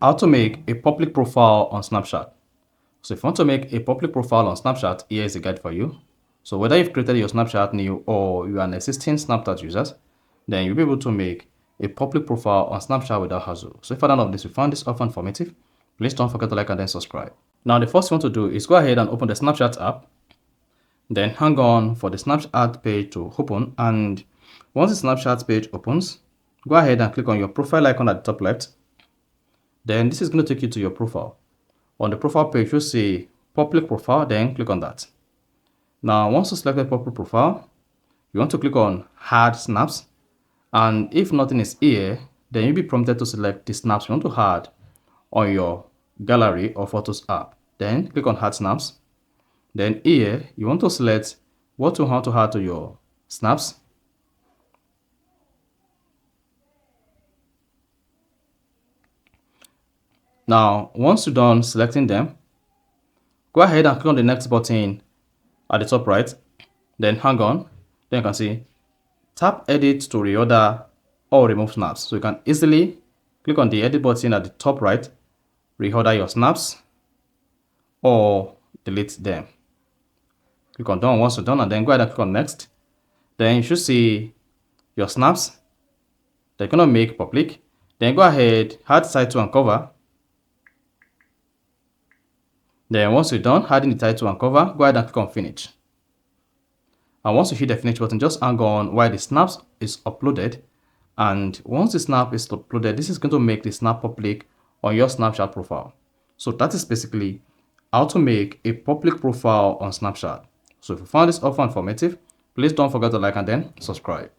How to make a public profile on Snapchat. So if you want to make a public profile on Snapchat, here is a guide for you. So whether you've created your Snapchat new or you are an existing Snapchat user, then you'll be able to make a public profile on Snapchat without hassle. So if none of this, you found this often informative, please don't forget to like and then subscribe. Now the first thing you want to do is go ahead and open the Snapchat app. Then hang on for the Snapchat page to open, and once the Snapchat page opens, go ahead and click on your profile icon at the top left. Then this is going to take you to your profile. On the profile page, you'll see public profile, then click on that. Now, once you select the public profile, you want to click on add snaps. And if nothing is here, then you'll be prompted to select the snaps you want to add on your gallery or photos app. Then click on add snaps. Then here, you want to select what you want to add to your snaps. Now, once you're done selecting them, go ahead and click on the next button at the top right. Then hang on. Then you can see tap edit to reorder or remove snaps. So you can easily click on the edit button at the top right, reorder your snaps or delete them. Click on done once you're done, and then go ahead and click on next. Then you should see your snaps. They're gonna make public. Then go ahead, add title and cover. Then once you're done adding the title and cover, go ahead and click on finish. And once you hit the finish button, just hang on while the snaps is uploaded. And once the snap is uploaded, this is going to make the snap public on your Snapchat profile. So that is basically how to make a public profile on Snapchat. So if you found this offer informative, please don't forget to like and then subscribe.